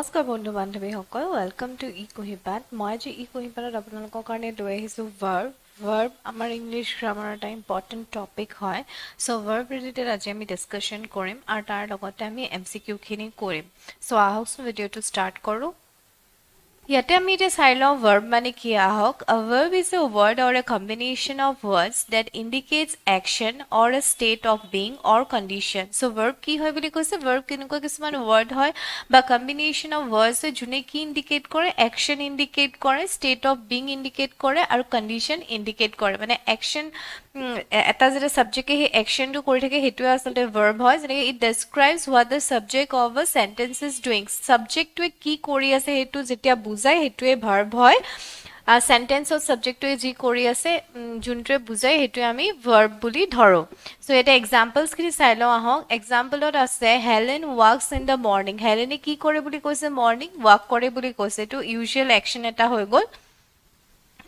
নমস্কাৰ বন্ধু বান্ধৱীসকল welcome to ekuhipath মই আজি ekuhipathত আপোনালোকৰ কাৰণে লৈ আহিছো verb আমাৰ ইংলিছ গ্ৰামাৰৰ এটা ইম্পৰ্টেন্ট টপিক হয় সো verb ৰিলেটেড আজি আমি ডিসকাশন কৰিম আৰু তাৰ লগতে আমি এমসিকিউ খিনি কৰিম সো আহক ভিডিওটো ষ্টাৰ্ট কৰো ইয়াতে আমি এটা চাই লওঁ verb মানে কি আহক a verb is a word or a combination of words that indicates action or a state of being or condition so verb কি হয় বুলি কৈছে verb কেনেকুৱা কিছুমান word হয় বা combination of words যোনে কি indicate কৰে action indicate কৰে state of being indicate কৰে আৰু condition indicate কৰে মানে action এটা যেটা সাবজেক্টে হে অ্যাকশনটো কৰি থাকে হেতুৱে আসলে verb হয় যেনে it describes what the subject of a sentence is doing সাবজেক্টটোৱে কি কৰি আছে হেতু যেতিয়া বুজায় হেতুৱে verb হয় sentence of subjectটোৱে যি কৰি আছে যোনটোৱে বুজায় হেতুৱে আমি verb বুলি ধৰো সো এটা এক্সাম্পলস খিনি চাই লওঁ আহক এক্সাম্পলত আছে Helen walks in the morning হেলেনে কি কৰে বুলি কৈছে মৰ্নিং walk কৰে বুলি কৈছে তো ইউজুৱেল অ্যাকশন এটা হৈ গল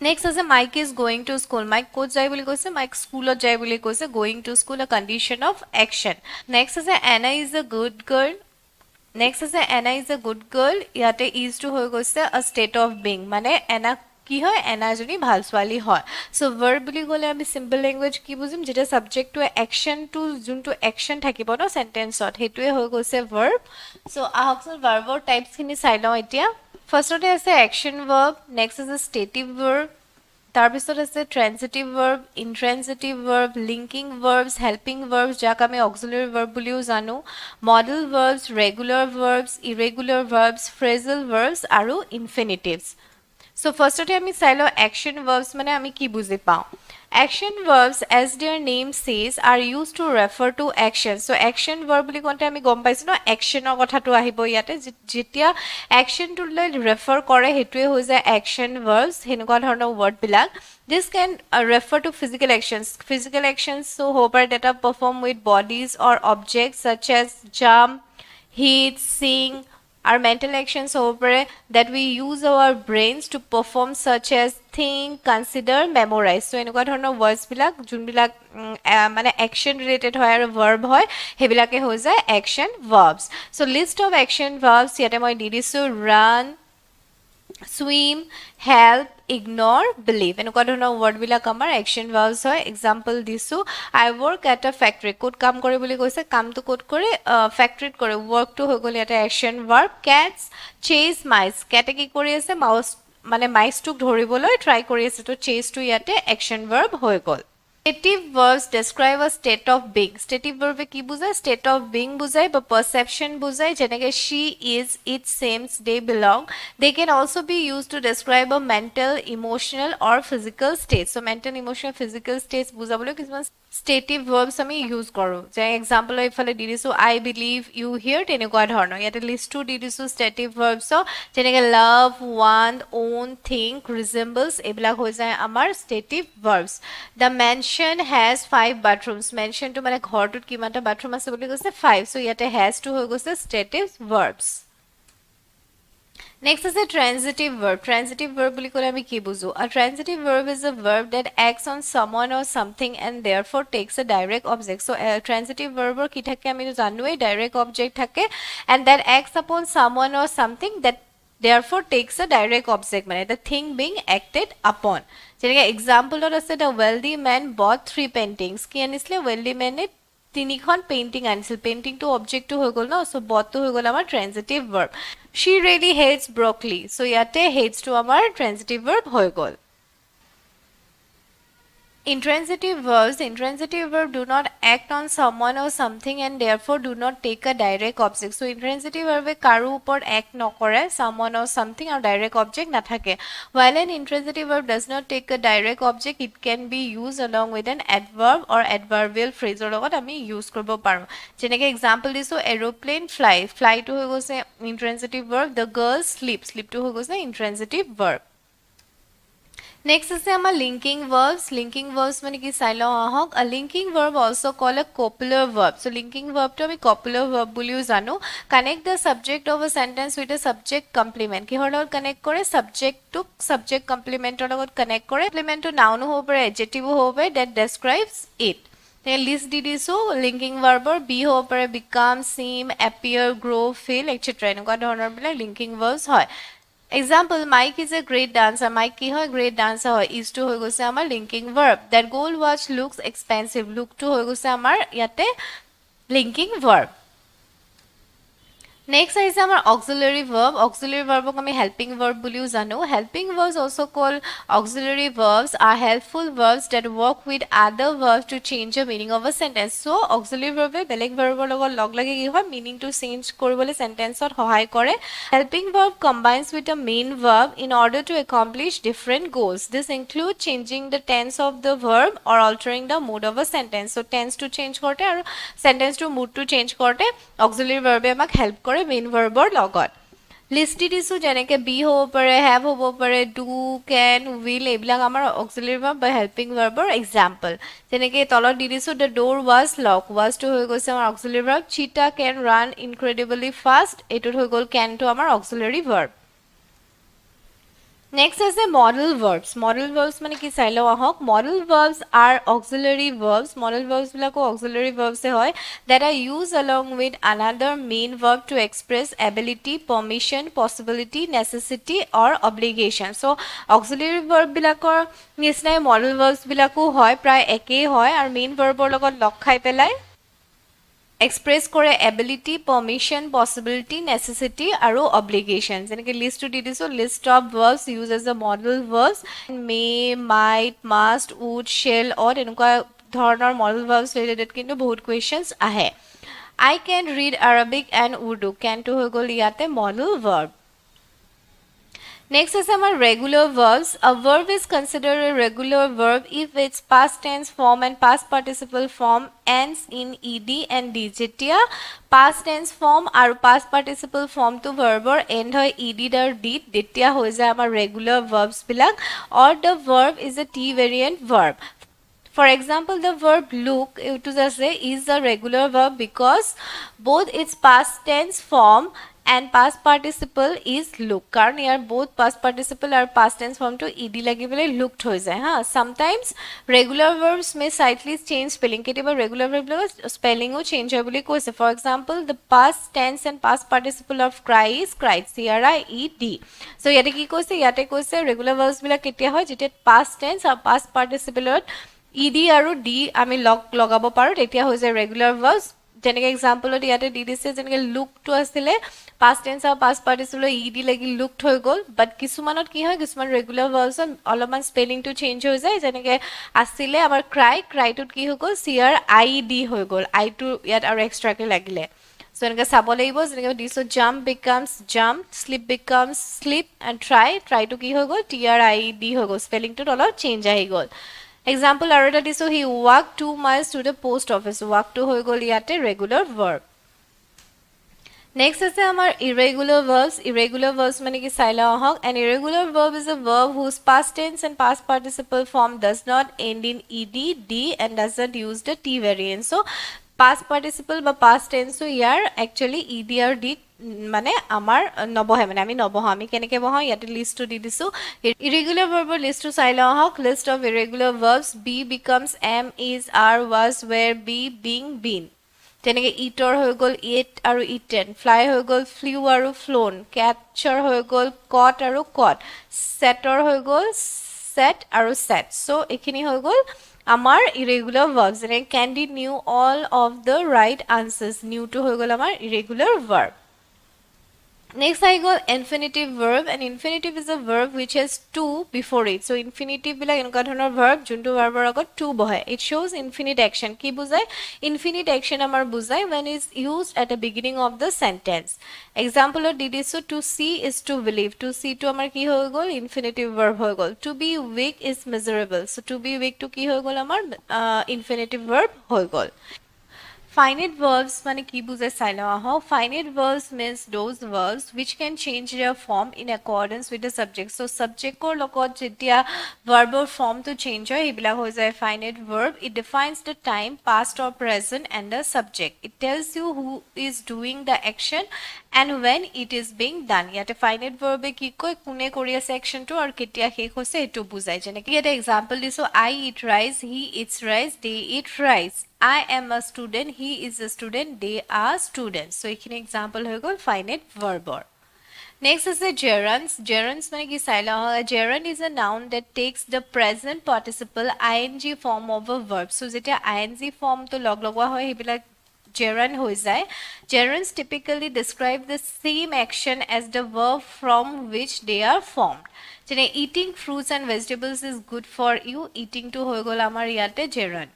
Next is Mike is going to school. Mike কোত যায় বুলি কৈছে Mike স্কুলত যায় বুলি কৈছে going to school a condition of action. Next is Anna is a good girl. Next is Anna is a good girl. ইয়াতে is to হৈ গৈছে a state of being. মানে Anna কি হয় Anna জনী ভাল ছোৱালী হয় সো verb বুলি ক'লে আমি সিম্পল ল্যাঙ্গুৱেজ কি বুজিম যেটা সাবজেক্ট টু অ্যাকশন টু যোনটো অ্যাকশন থাকিব ন সেন্টেন্সত হেতুৱে হৈ গৈছে verb সো আহকচোন verbৰ টাইপস খিনি চাই লওঁ এতিয়া First is the action verb, next is the stative verb, তাৰপিছত আছে transitive verb, intransitive verb, linking verbs, helping verbs, যাক আমি auxiliary verb বুলিও জানো, modal verbs, regular verbs, irregular verbs, phrasal verbs আৰু infinitives. So firstতে আমি চাই লওঁ action verbs মানে আমি কি বুজি পাওঁ Action verbs as their name says are used to refer to action. So action verb বুলি কওঁতে আমি গম পাইছো ন actionৰ কথাটো আহিব ইয়াতে যেতিয়া action to refer কৰে হেতুৱে হৈ যায় action verbs হেনেকুৱা ধৰণৰ word বিলাক This can refer to physical actions. Physical actions so হ'ব পাৰে that are performed with bodies or objects such as jump, hit, sing Our mental actions over that we use our brains to perform such as think, consider, memorize. So এনেকুৱা ধৰণৰ words বিলাক যোনবিলাক মানে action related হয় আৰু verb হয় হেবিলাকে হৈ যায় action verbs. So list of action verbs ইয়াতে মই দি দিছো run, swim, help, ignore, believe. এনেকুৱা ধৰণৰ word বিলাক আমাৰ action verbs হয় example দিছো I work at a factory কোত কাম কৰে বুলি কৈছে কামটো কোত কৰে ফ্যাক্টৰীত কৰে work টো হৈ গল এটা action verb cats chase mice কেটে কি কৰি আছে মাউস মানে মাইসটোক ধৰিবলৈ ট্ৰাই কৰি আছে তো chase টো ইয়াতে action verb হৈ গল Stative verbs describe a state of being. Stative verb কি বুজায় state of being বুজায় বা perception বুজায় যেনেকে she is, it seems, they belong. They can also be used to describe a mental, emotional or physical state. So mental, emotional, physical states বুজাবলৈ কিছুমান stative verbs আমি use কৰো যে example ইফালে দি দিছো I believe you hear তেনেকুৱা ধৰণৰ ইয়াতে list টো দি দিছো stative verbs যেনেকে love, want, own, think, resembles এইবিলাক হৈ যায় আমাৰ stative verbs. The mansion has 5 bathrooms. Mansion to মানে ঘৰটোত কিমানটা bathroom আছে বুলি কৈছে 5 so ইয়াতে has to হৈ গৈছে stative verbs Next is a transitive verb. Transitive verb বুলি ক'লে আমি কি বুজো A transitive verb is a verb that acts on someone or something and therefore takes a direct object. So a transitive verb কি থাকে আমি জানোই direct object থাকে and that acts upon someone or something that therefore takes a direct object মানে the thing being acted upon. যেনেকে example আছে the wealthy man bought 3 paintings. কি আনিছিলে wealthy man তিনিখন পেইন্টিং আনিছিল পেইন্টিং টো অবজেক্ট টো হৈ গল ন সো বট টো হৈ গল আমাৰ ট্ৰানজিটিভ verb she really hates broccoli so ইয়াতে hates টো আমাৰ ট্ৰানজিটিভ ভার্ব হৈ গল Intransitive verbs do not act on someone or something and therefore do not take a direct object. So intransitive verb কাৰো ওপৰত act নকৰে someone or something আৰু direct object নাথাকে. While an intransitive verb does not take a direct object, it can be used along with an adverb or adverbial phrase ৰ লগত আমি use কৰিব পাৰো. যেনেকে example দিছো aeroplane fly. Fly টো হৈ গৈছে intransitive verb. The girl sleep. Sleep টো হৈ গৈছে intransitive verb. Next is our linking verbs. Linking verbs মানে কি চাই লওঁ আহক A linking verb also called a copular verb. So linking verb to আমি copular verb বুলিও জানো Connect the subject of a sentence with a subject complement. কিহৰ লগত connect কৰে subject to subject complement ৰ লগত connect কৰে complement টো noun হ'ব পাৰে adjective হ'ব পাৰে that describes it. লিষ্ট দি দিছো লিংকিং ভাৰ্বৰ বি হ'ব পাৰে become seem appear grow' feel etcetera এনেকুৱা ধৰণৰ বিলাক লিংকিং ভাৰ্বছ হয় example Mike is a great dancer Mike কি হয় গ্ৰেট ডান্সাৰ হয় ইজটো হৈ গৈছে আমাৰ linking verb that gold watch looks expensive লুকটো হৈ গৈছে আমাৰ ইয়াতে linking verb Next is our auxiliary verb. Auxiliary verb को हमें helping verb बुलियो जानो. Helping verbs also called auxiliary verbs are helpful verbs that work with other verbs to change the meaning of a sentence. So auxiliary verb है बेलेग verb लोगों लग लगे कि है meaning to change कोई बोले sentence और सहाय करे. Helping verb combines with a main verb in order to accomplish different goals. This includes changing the tense of the verb or altering the mood of a sentence. So tense to change करते और sentence to mood to change करते auxiliary verb আমাক help करे main ভাৰ্বৰ লগত list দিছো যেনেকে B হ'ব পাৰে হ্যাভ হ'ব পাৰে ডু ক্যান উইল এইবিলাক আমাৰ অক্সিলাৰি ভাৰ্ব বা হেল্পিং ভাৰ্বৰ এক্সাম্পল যেনেকে তলত দি দিছো দ্য ডোৰ ৱাজ লক ৱাজটো হৈ গৈছে আমাৰ অক্সিলাৰি ভাৰ্ব চিটা ক্যান ৰান ইনক্ৰেডিবলি ফাষ্ট এটোত হৈ গ'ল ক্যানটো আমাৰ অক্সিলাৰি verb Next is the modal verbs. Modal verbs মানে কি চাইলো আহক modal verbs are auxiliary verbs. Modal verbs বিলাকো auxiliary verbs হয় that are used along with another main verb to express ability, permission, possibility, necessity or obligation. So auxiliary verb বিলাকৰ নিচিনাই modal verbs বিলাকো হয় প্ৰায় একেই হয় আৰু main verbৰ লগত লগ খাই পেলাই express কৰে ability, permission, possibility, necessity আৰু obligation. যেনেকে list দি দিছো list of verbs used as a modal verbs may, might, must, would, shall or এনেকুৱা ধৰণৰ modal verbs related কিন্তু বহুত questions আহে. I can read Arabic and Urdu. Can to হৈ গ'ল ইয়াতে modal verb. Next is our regular verbs. A verb is considered a regular verb if its past tense form and past participle form ends in ed and d. যেতিয়া past tense form আৰু past participle form to verb or end হয় ed আৰু d তেতিয়া হৈ যায় আমাৰ regular verbs বিলাক or the verb is a t variant verb. For example, the verb look to say is a regular verb because both its past tense form and past participle is look. Karan here both past participle or past tense form to ed lagibole looked hoy jay ha. Sometimes regular verbs may slightly change spelling. Ketiba regular verb spelling o change hoy boli koise. For example, the past tense and past participle of cry is cried. C R I E D. So yate ki koise yate koise regular verbs bila ketia hoy jete past tense or past participle ed আৰু d আমি লগাব পাৰো তেতিয়া হৈ যায় regular verbs যেনেকে এক্সাম্পলত ইয়াতে দি দিছে যেনেকে লুক টু আছিলে past tense আৰু past participle ed লাগি লুকড হৈ গ'ল বাট কিছুমানত কি হয় কিছুমান ৰেগুলাৰ ভাৰ্বছ অলপমান স্পেলিং টু চেঞ্জ হৈ যায় যেনেকে আছিলে আমাৰ ক্ৰাইটোত কি হৈ গ'ল c r i d হৈ গ'ল i টু ইয়াত আৰু এক্সট্ৰাকে লাগিলে So এনেকে চাব লাগিব যেনেকে দিছো jump becomes jump sleep becomes sleep and try to কি হৈ গ'ল t r i d হৈ গ'ল স্পেলিং টু অলপ চেঞ্জ আহি গ'ল Example আৰু এটা দিছো he walked 2 miles to the post office walk to হৈ গ'ল ইয়াতে regular verb Next is our irregular verbs. Irregular verbs মানে কি চাইলা আহক an irregular verb is a verb whose past tense and past participle form does not end in ed d and does not use the t variant so past participle বা past tense so ইয়াৰ actually ed আৰু d মানে আমাৰ নবহে মানে আমি নবহ আমি কেনেকে বহ ইয়াতে লিস্ট দি দিছো irregular verb লিস্ট চাইলা আহক list of irregular verbs be becomes am is are was were be being been যেনেকে ইটৰ হৈ গ'ল ইট আৰু ইটেন ফ্লাই হৈ গ'ল ফ্লিউ আৰু ফ্লোন ক্যাচাৰ হৈ গ'ল কট আৰু কট সেটৰ হৈ গ'ল সেট আৰু সেট সো এখিনি হৈ গ'ল আমাৰ irregular verbs যেনে Candy knew all of the right answers knew to হৈ গ'ল আমাৰ irregular verb Next I go infinitive verb and infinitive is a verb which has to before it. So infinitive bila enuka dhৰণৰ verb juntu verbor agot to bohe. It shows infinite action. Ki bujay? Infinite action amar bujay when is used at the beginning of the sentence. Example of didisu to see is to believe. To see to amar ki hoy gol infinitive verb hoy gol. To be weak is miserable. So to be weak to ki hoy gol amar infinitive verb hoy gol. Finite verbs মানে কি বুঝায় চাইলা আহক finite verbs means those verbs which can change their form in accordance with the subject so subject or লগত যেতিয়া verb or form to change হয় এইবিলাক হৈ যায় finite verb it defines the time past or present and the subject it tells you who is doing the action and when it is being done ইয়াতে finite verb কি কয় কোনে কৰি আছে action টো আৰু কেতিয়া শেষ হৈছে এটো বুজায় যেনে কি এটা example দিছো I eat rice he eats rice they eat rice I am a student, he is a student, they are students. So এখানে example হৈ গ'ল finite verb or. Next is the gerunds. Gerunds মানে কি চাইলা হয়, gerund is a noun that takes the present participle ing form of a verb. So যেতিয়া ing form to লগ লগোৱা হয় সেইবিলাক gerund হৈ যায়. Gerunds typically describe the same action as the verb from which they are formed. যেনে eating fruits and vegetables is good for you. Eating to হৈ গ'ল আমাৰ ইয়াতে gerund.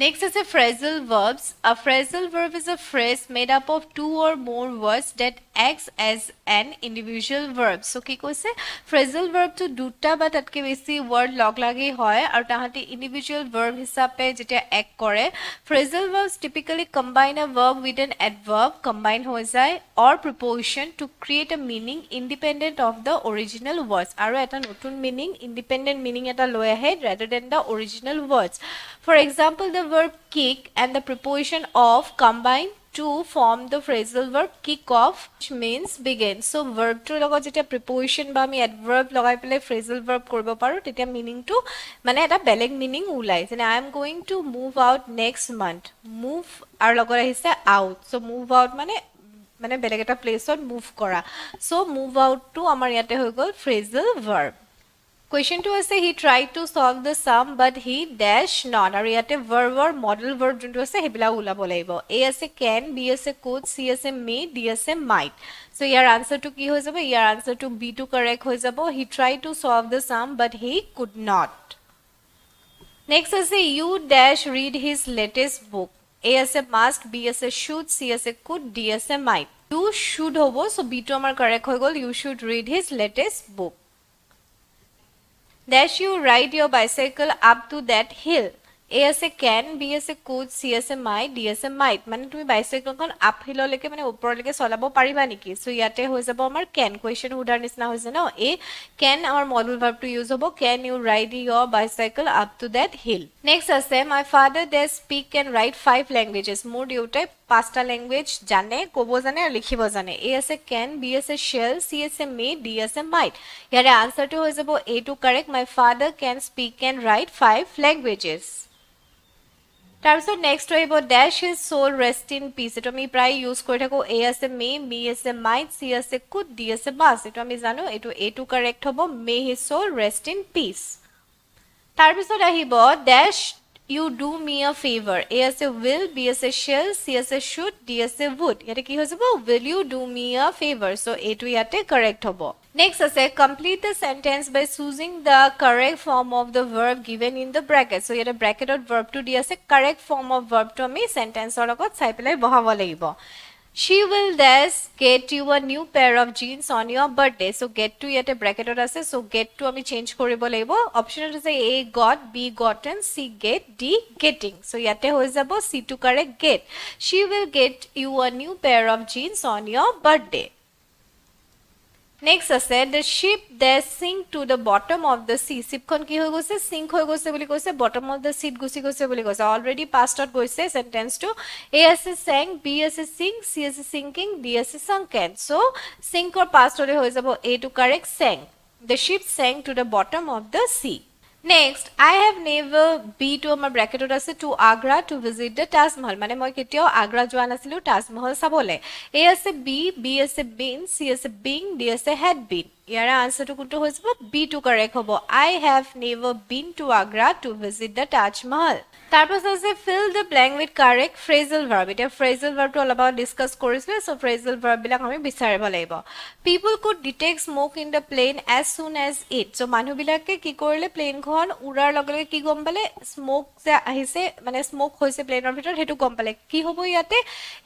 Next is a phrasal verbs. A phrasal verb is a phrase made up of two or more words that acts as an individual verb. So কি কৈছে phrasal verb to দুটা বা তাতকে বেছি word লগ লাগি হয় আৰু তাহাঁতি individual verb হিচাপে যেতিয়া act কৰে. Phrasal verbs typically combine a verb with an adverb, combine হৈ যায়, or preposition to create a meaning independent of the original words. আৰু এটা নতুন meaning, independent meaning এটা লৈ আহে rather than the original words. For example, the verb kick and the preposition of combine to form the phrasal verb kick off, which means begin. So verb to logot jeta preposition ba mi adverb logai pele phrasal verb koribo paru tetia meaning to mane eta beleg meaning ulai jene I am going to move out next month. Move ar logot ahise out. So move out mane beleg eta place on move kora. So move out to amar yate hoy gol phrasal verb. Question 2 is he tried to solve the sum but he dash not. Aru yate verb or modal verb juntu ase hebila ulabo laibo. A ase can, B ase could, C ase may, D ase might. So your answer to ki hoi jabo? Your answer to B to correct hoi jabo. He tried to solve the sum but he could not. Next is you dash read his latest book. A ase must, B ase should, C ase could, D ase might. You should hobo, so B to amar correct hoi gol. You should read his latest book. Dash you ride your bicycle up to that hill. A as a can, B as a could, C as a might, D as a might. মানে তুমি bicycle kon uphill leke মানে ওপৰ leke চলাব পাৰিবা নেকি? So ইয়াতে হৈ যাব আমাৰ can. Question উদাৰ নিচিনা হৈছে ন? A can our modal verb to use হ'ব. Can you ride your bicycle up to that hill? Next আছে my father does speak and write 5 languages. মোৰ দেউতাই 5টা ল্যাঙ্গুয়েজ জানে, ক'ব জানে আৰু লিখিব জানে. A as a can, B as a shall, C as a may, D as a might. ইয়াৰে আনসাৰটো হৈ যাব A to correct. My father can speak and write 5 languages. তাৰপিছত নেক্সট আহিব dash his soul rest in peace. এটো আমি প্ৰায় use কৰি থাকো. A as a may, B as a might, C as a could, D as a must. এটো আমি জানো এটো A to correct হ'ব. May his soul rest in peace. তাৰপিছত আহিব dash you do me a favor. A as a will, B as a shall, C as a should, D as a would. ইয়াতে কি হৈ যাব? Will you do me a favor? So A to ইয়াতে correct হ'ব. Next আছে complete the sentence by choosing the correct form of the verb given in the bracket. So ইয়াতে bracketed verb to দি আছে correct form of verb to আমি sentence ৰ লগত চাই পেলাই বহাব লাগিব. She will thus get you a new pair of jeans on your birthday. So get to yate bracketed ase. So get to ami change koribo laibo. Option is A got, B gotten, C get, D getting. So yate hoi jabo C to correct get. She will get you a new pair of jeans on your birthday. Next আছে the ship that sink to the bottom of the sea. Ship kon ki hoi goise sink hoi goise boli koise bottom of the sea gusi goise boli koise already past out goise sentence to A as a sank, B as a sink, C as a sinking, D as a sunken. So sink or past hole hoi jabo A to correct sank. The ship sank to the bottom of the sea. Next, I have never been to my bracket to Agra to visit the Taj Mahal. Mane moi ketio Agra joa nasilu Taj Mahal sabole. A as a B, B as a been, C as a being, D as a had been. Yara answer to kuntu hoise B to correct hobo. I have never been to Agra to visit the Taj Mahal. Tarpas ase fill the blank with correct phrasal verb. Ita phrasal verb to all about discuss korisle. So phrasal verb bilak ami bisaribo laibo. People could detect smoke in the plane as soon as it. So manu bilake ki korile plane khon urar lage lage ki gom pale smoke je ahise mane smoke hoise plane or bhitor hetu gom pale ki hobo yate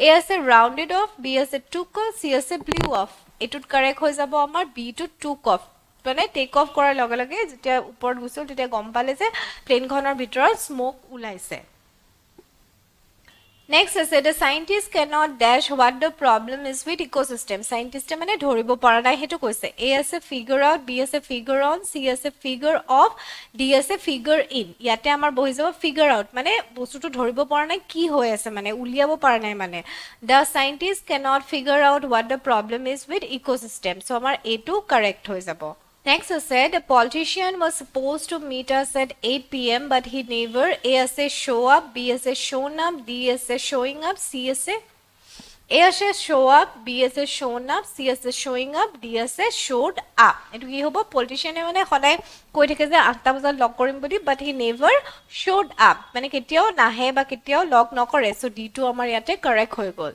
A as a rounded off, B as a took off, C as a blew off. Etut correct hoi jabo amar B to took off. মানে take off কৰাৰ লগে লগে যেতিয়া ওপৰত গুছিল তেতিয়া গম পালে যে প্লেন খনৰ ভিতৰত স্মোক উলাইছে. Next is the scientists cannot dash what the problem is with ecosystem. Scientist মানে ধৰিব পৰা নাই হেতু কৈছে. A as a figure out, B as a figure on, C as a figure off, D as a figure in. ইয়াতে আমাৰ বহি যাব figure out মানে বস্তুটো ধৰিব পৰা নাই কি হৈ আছে মানে উলিয়াব পৰা নাই মানে. The scientists cannot figure out what the problem is with ecosystem. So আমাৰ A to correct হৈ যাব. Next is said, a politician was supposed to meet us at 8 p.m. but he never. A says show up, B says shown up, D says showing up, C says A says show up, B says shown up, C says showing up, D says showed up. Etu ki hobo politician e mane hodai koi thake je 8 ta bajat log korim boli but he never showed up. Mane ketiao nahe ba ketiao log nokore. So D2 amar yate correct hoi gol.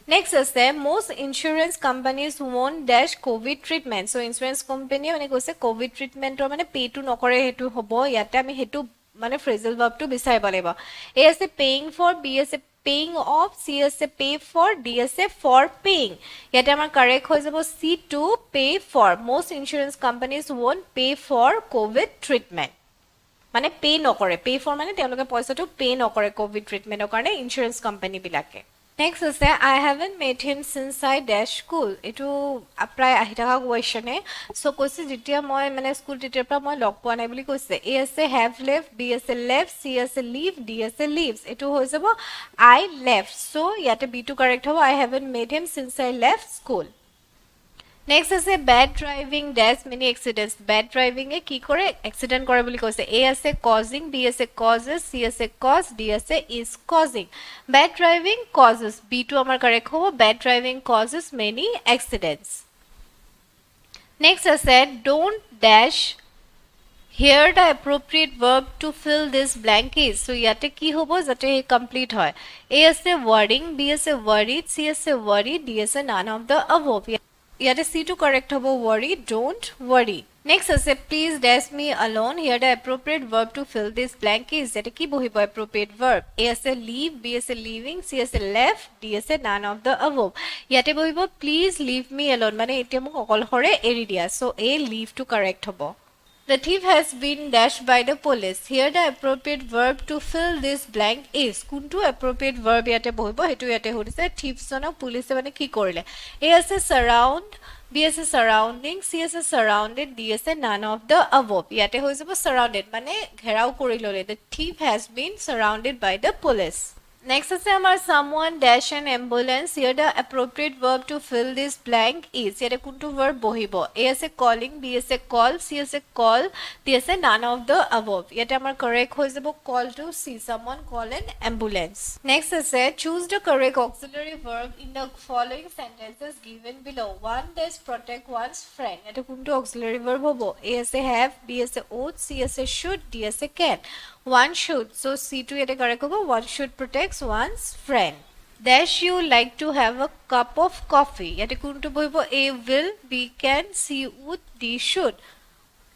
Next is there, most insurance companies won't dash COVID treatment. So insurance company mane koise COVID treatment or mane pay to nokore hetu hobo yate ami hetu mane phrasal verb to bisai baleba. A is paying for, B is paying off, C is pay for, D is for paying. Yate amar correct hoy jabo C2 pay for. Most insurance companies won't pay for COVID treatment. Mane pay nokore. Pay for mane teoloke paisa to pay nokore COVID treatment or karone insurance company bilake. Next is that I haven't met him since I dash school. Etu apply ahitaka question e. So koise jitia moi mane school teacher pra moi log poa nai boli koise. A as have left, B as left, C as leave, D as leaves. Etu hoi jabo I left. So yate B2 correct hobo I haven't met him since I left school. Next is a bad driving dash many accidents. Bad driving e ki kore accident kore boli koise. A as causing, B as causes, C as cause, D as is causing. Bad driving causes. B2 amar correct hobo bad driving causes many accidents. Next I said don't dash here the appropriate verb to fill this blank is. So yate ki hobo jate complete hoy. A as worrying, B as worried, C as worried, D as none of the above. Yate C2 correct hobo worry, don't worry. Next is please dash me alone. Here the appropriate verb to fill this blank is. Yate ki bohibo appropriate verb. A as leave, B as leaving, C as left, D as none of the above. Yate bohibo please leave me alone. Mane etia mok okol hore eri dia. So A leave to correct hobo. The thief has been dashed by the police. Here the appropriate verb to fill this blank is. Kuntu appropriate verb yate bohibo hetu yate hodise thief sonok police mane ki korile. A as surround, B as surrounding, C as surrounded, D as none of the above. Yate hoi jabo surrounded mane gherao korilole. The thief has been surrounded by the police. Next is someone dash an ambulance. Here the appropriate verb to fill this blank is. Here kuntu verb bohibo. A as calling, B as call, C as call, D as none of the above. Yet amar correct hoy jabo call to see someone call an ambulance. Next is choose the correct auxiliary verb in the following sentences given below. One dash protect one's friend. Yet kuntu auxiliary verb hobo. A as have, B as ought, C as should, D as can. One should. So C2 yete correct hobo. One should protects one's friend. Dash you like to have a cup of coffee. Yate kuntu bohibo A will, B can, C would, D should.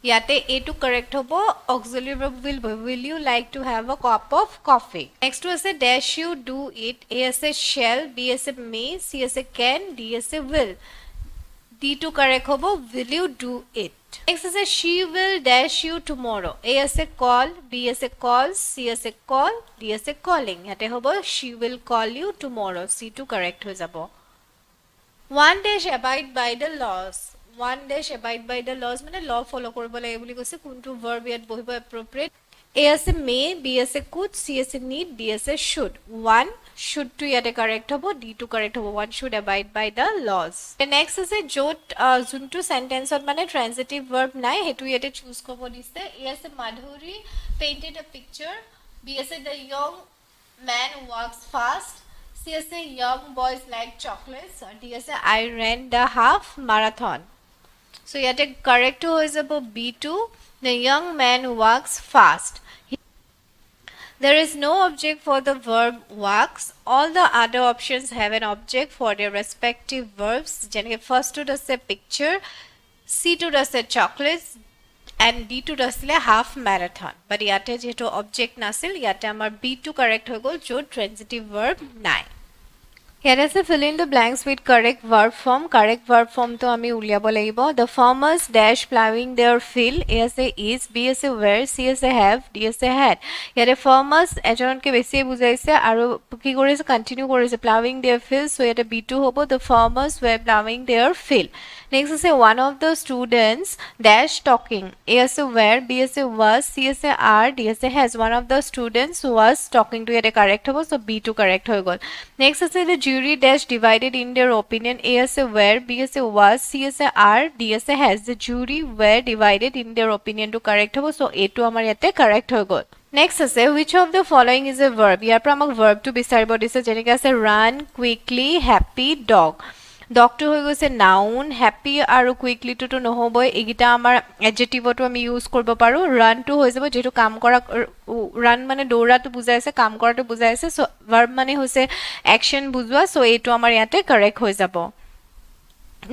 Yate A to correct hobo. Auxiliary verb will you like to have a cup of coffee. Next was a dash you do it. A as a shall, B as a may, C as a can, D as a will. D to correct hobo will you do it. Next is she will dash you tomorrow. A as a call, B as a calls, C as a call, D as a calling. Yate hobo she will call you tomorrow. C2 correct ho jabo. One dash abide by the laws. One dash abide by the laws mane law follow koribo lage boli koise kuntu verb yat bohibo appropriate. A as a may, B as a could, C as a need, D as a should. One should to yate correct hobo, D to correct hobo. One should abide by the laws. The next is a jot juntu sentence or mane transitive verb nai hetu yate choose kobo dise. A as a Madhuri painted a picture, B as a the young man walks fast, C as a young boys like chocolates, or D as a I ran the half marathon. So yate correct ho is about B2. The young man walks fast. There is no object for the verb walks. All the other options have an object for their respective verbs. Jenny first to does a picture, C2 does a chocolates, and D2 does a half marathon. But yate jeto object nasil yate amar B2 correct hoy gol jo transitive verb nai. Here is a fill in the blanks with correct verb form. Correct verb form to ami uliabo lagibo. The farmers dash plowing their field. A as a is, B as a were, C as a have, D as a had. Here farmers ejon ke besi bujaise aru ki korise continue korise plowing their field. So here B2 hobo the farmers were plowing their field. Next is a one of the students dash talking. A as a were, B as a was, C as a are, D as a has. One of the students was talking to here correct hobo. So B2 correct hoy gol. Next is the jury dash divided in their opinion. A as a were, B as a was, C as a are, D as a has. The jury were divided in their opinion to correct hobo. So A to amar yate correct hoy gol. Next আছে which of the following is a verb? ইয়াৰ পৰা আমাক verb to বিচাৰিব দিছে যেনেকৈ আছে run quickly happy dog. Dog to হৈ গৈছে noun, happy আৰু quickly to নহবই এইগিটা আমাৰ adjective to আমি ইউজ কৰিব পাৰো. Run to হৈ যাব যেটো কাম কৰা run মানে দৌৰাটো বুজাইছে কাম কৰাটো বুজাইছে so verb মানে হৈছে action বুজোৱা so এইটো আমাৰ ইয়াতে correct হৈ যাব.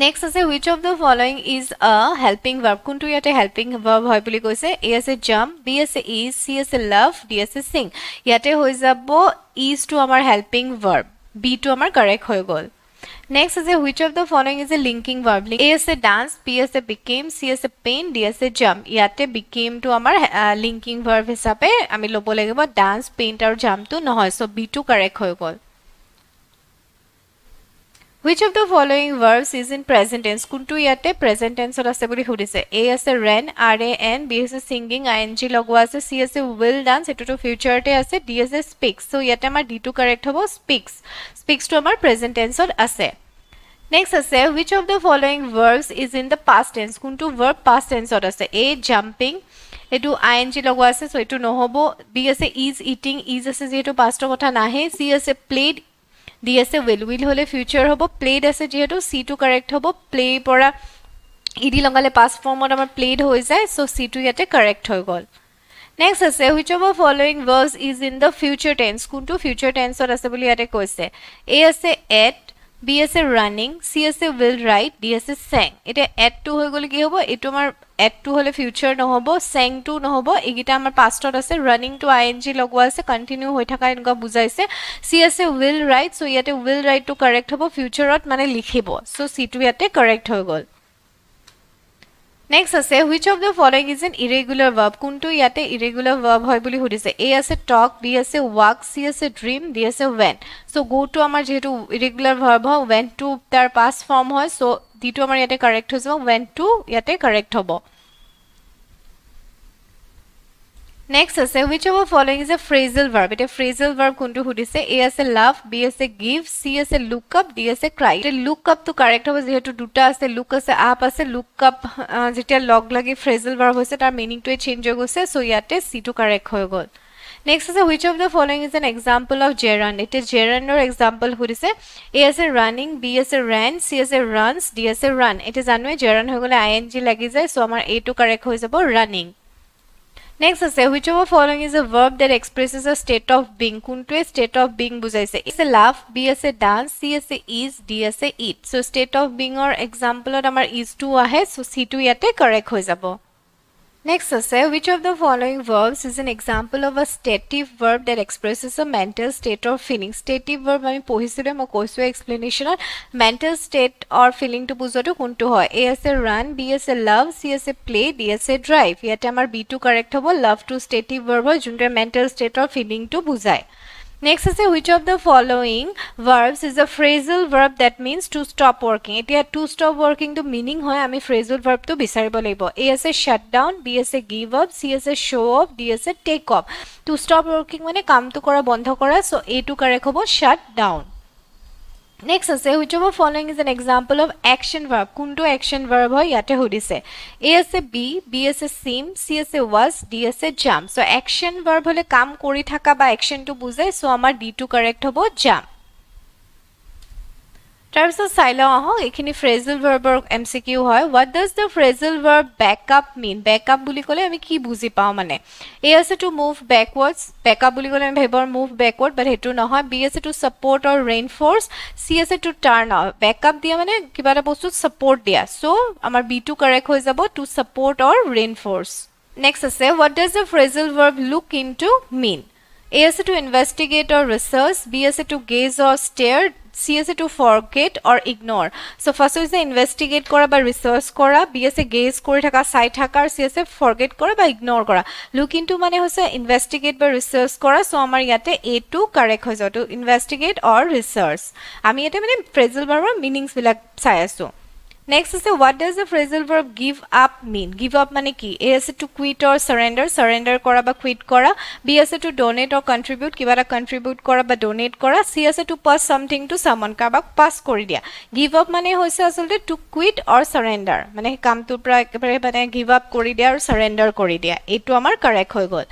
Next আছে which of the following is a helping verb? কোনটো ইয়াতে helping verb হয় বুলি কৈছে? A আছে jump, B আছে is, C আছে love, D আছে sing. ইয়াতে হৈ যাব is to আমাৰ helping verb. B to আমাৰ correct হৈ গল. Next আছে which of the following is a linking verb? A আছে dance, B আছে became, C আছে paint, D আছে jump. ইয়াতে became to আমাৰ linking verb হিচাপে আমি ল'ব লাগিব dance, paint আৰু jump to নহয়. So B to correct হৈ গল. Which of the following verbs is in present tense? কোনটো ইয়াতে present tense আছে বুলি সুধিছে? A আছে ran, R-A-N, B আছে singing, I-N-G লগোৱা আছে, C আছে will dance, এটোটো future তে আছে, D আছে speaks. So ইয়াতে আমাৰ D to correct হ'ব speaks. Speaks to আমাৰ present tense আছে. Next আছে which of the following verbs is in the past tense? কোনটো verb past tense আছে? A jumping, এটো I-N-G লগোৱা আছে so এটো নহব. B আছে is eating, is আছে যেহেতু past কথা নাহে. C আছে played, D আছে will হলে future হব. Played আছে যেহেতু C to correct হব. Play পৰা ed লগালে past formত আমাৰ played হৈ যায় so C to ইয়াতে correct হৈ গল. Next আছে which of the following verbs is in the future tense? কোনটো future tense আছে বুলি ইয়াতে কৈছে? A আছে ate, B আছে running, C আছে will write, D আছে sang. এটা ate to হৈ গলে কি হ'ব? এটো আমাৰ ate to হলে future নহব, sang to নহব, এগিটা আমাৰ pastত আছে, running to ing লগোৱা আছে, continue হৈ থকা এনেকুৱা বুজাইছে. C আছে will write, so ইয়াতে will write to correct হ'ব, futureত মানে লিখিব. So C to ইয়াতে correct হৈ গল. Next আছে which of the following is an irregular verb? কোনটো ইয়াতে irregular verb হয় বুলি সুধিছে? A আছে talk, B আছে walk, C আছে dream, D আছে went. So go to আমাৰ যেহেতু irregular verb হয় went to তাৰ past form হয় so D to আমাৰ ইয়াতে correct হৈ যাব, went to ইয়াতে correct হ'ব. Next আছে which of the following is a phrasal verb? এটা phrasal verb কোনটো সুধিছে? A আছে love, B আছে give, C আছে look up, D আছে cry. এটা look up to correct হ'ব যেহেতু দুটা আছে look আছে up আছে look up যেতিয়া লগ লাগি phrasal verb হৈছে তাৰ meaning টো চেঞ্জ হৈ গৈছে so ইয়াতে C to correct হৈ গল. Next আছে which of the following is an example of gerund? এটা gerundৰ example সুধিছে. A আছে running, B আছে ran, C আছে runs, D আছে run. এটা জানোৱে gerund হৈ গলে ing লাগি যায় so আমাৰ A to correct হৈ যাব running. Next আছে which of the following is a verb that expresses a state of being? কোনটোৱে state of being বুজাইছে? A আছে laugh, B আছে dance, C আছে is, D আছে eat. So state of being or exampleত আমাৰ is to আহে so C to ইয়াতে correct হৈ যাব. Next আছে which of the following verbs is an example of a stative verb that expresses a mental state or feeling? Stative verb আমি পঢ়িছিলো মই কৈছো এক্সপ্লেনেশনত mental state or feeling to বুজোটো কোনটো হয়? A আছে run, B আছে love, C আছে play, D আছে drive. ইয়াতে আমাৰ B to correct হ'ব, love to stative verb হয় যোনটো mental state or feeling to বুজায়. Next আছে which of the following verbs is a phrasal verb that means to stop working? এতিয়া to stop working to meaning হয় আমি phrasal verb to বিচাৰিব লাগিব. A আছে shut down, B আছে give up, C আছে show off, D আছে take off. To stop working মানে কামটো কৰা বন্ধ কৰা so A to correct হ'ব shut down. Next আছে which of the following is an example of action verb? কোনটো action verb হয় ইয়াতে সুধিছে? A আছে B, B আছে seem, C আছে was, D আছে jump. So action verb হলে কাম কৰি থাকা বা action to বুজায় so আমাৰ D to correct হ'ব jump. তাৰপিছত চাই লওঁ আহক এইখিনি phrasal verbৰ MCQ হয়. What does the phrasal verb back up mean? Back up বুলি ক'লে আমি কি বুজি পাওঁ মানে? A আছে to move backwards, back up বুলি ক'লে আমি ভাবিব move backward but হেতু নহয়. B আছে to support or reinforce, C আছে to turn off. Back up দিয়া মানে কিবা এটা বস্তু support দিয়া. So আমাৰ B to correct হৈ যাব to support or reinforce. Next আছে what does the phrasal verb look into mean? A আছে to investigate or research, B আছে to gaze or stare, C আছে to forget or ignore. So first is investigate কৰা বা research কৰা, B আছে gaze কৰি থাকা চাই থাকা, C আছে forget কৰা বা ignore কৰা. Look into মানে হৈছে investigate বা research কৰা so আমাৰ ইয়াতে A to correct হৈ যাব to investigate or research. আমি ইয়াতে মানে phrasal verbৰ meanings বিলাক চাই আছো. Next is what does the phrasal verb give up mean? Give up মানে কি? A আছে to quit or surrender, surrender কৰা বা quit কৰা. B আছে to donate or contribute, কিবা এটা contribute কৰা বা donate কৰা. C আছে to pass something to someone, কাবাক pass কৰি দিয়া. Give up মানে হৈছে আসলতে to quit or surrender, মানে কামটোৰ পৰা একেবাৰে মানে give up কৰি দিয়া আৰু surrender কৰি দিয়া. এইটো আমাৰ correct হৈ গ'ল.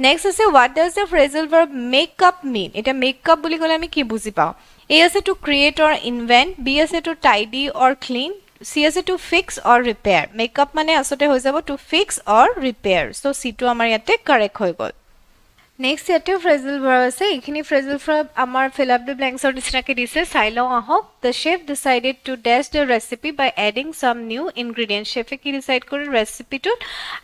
Next is what does the phrasal verb make up mean? এটা make up বুলি ক'লে আমি কি বুজি পাওঁ? A আছে to create or invent, B আছে to tidy or clean, C আছে to fix or repair. Make up মানে আসতে হৈ যাব to fix or repair. So C টো আমাৰ ইয়াতে correct হৈ গ'ল. Next ইয়াতে phrasal verb আছে, এইখিনি phrasal verb আমাৰ fill up the blanks or নিচিনাকে দিছে, চাই লওঁ আহক. The chef decided to dash the recipe by adding some new ingredients. Chef কি decide কৰি ৰেচিপিটোত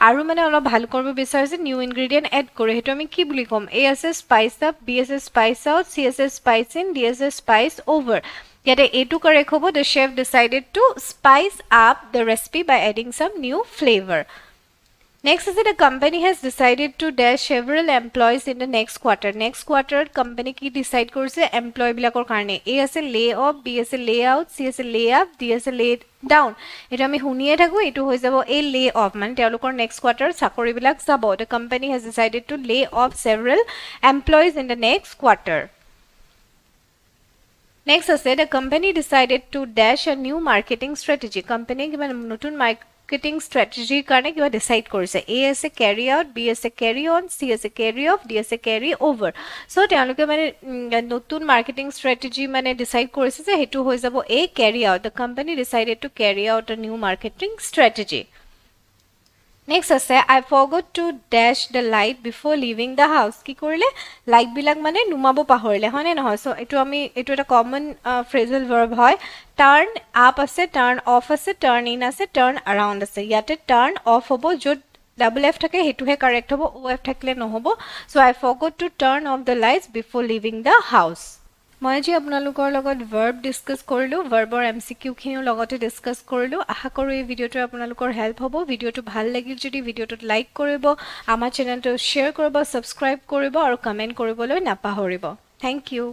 আৰু মানে অলপ ভাল কৰিব বিচাৰিছে, new ingredient add কৰে. হেতু আমি কি বুলি ক'ম? A আছে spice up, B আছে spice out, C আছে spice in, D আছে spice over. ইয়াতে এইটো correct হ'ব. The chef decided to spice up the recipe by adding some new flavor. Next is it a company has decided to dash several employees in the next quarter. Next quarter company ki decide কৰিছে employee বিলাকৰ কাৰণে. A আছে lay off, B আছে lay out, C আছে lay up, D আছে lay down. এটা আমি শুনিয়ে থাকো, এইটো হৈ যাব a lay off, মানে তেওঁলোকৰ next quarter চাকৰি বিলাক যাব. The company has decided to lay off several employees in the next quarter. Next আছে the company decided to dash a new marketing strategy. Company কিবা নতুন marketing strategy কাৰণে কিবা decide কৰিছে. A আছে carry out, B আছে carry on, C আছে carry off, D আছে carry over. So তেওঁলোকে মানে নতুন marketing strategy মানে decide কৰিছে যে হেতু হৈ যাব A carry out. The company decided to carry out a new marketing strategy. Next আছে I forgot to dash the light before leaving the house. কি কৰিলে? লাইট বিলাক মানে নুমাব পাহৰিলে, হয়নে নহয়? সো এইটো এটা কমন phrasal verb হয়. Turn up আছে, turn off আছে, turn in আছে, turn around আছে. ইয়াতে turn off হ'ব, য'ত double F থাকে হেতুহে correct হ'ব, OF থাকিলে নহ'ব. So I forgot to turn off the lights before leaving the house. মই আজি আপোনালোকৰ লগত verb ডিসকাস কৰিলো, verbৰ MCQ খিনিও লগতে ডিসকাস কৰিলো. আশা কৰো এই ভিডিওটো আপোনালোকৰ হেল্প হ'ব. ভিডিওটো ভাল লাগিল যদি ভিডিওটো লাইক কৰিব, আমাৰ চেনেলটো শ্বেয়াৰ কৰিব, সাবস্ক্ৰাইব কৰিব আৰু কমেন্ট কৰিবলৈ নাপাহৰিব. Thank U.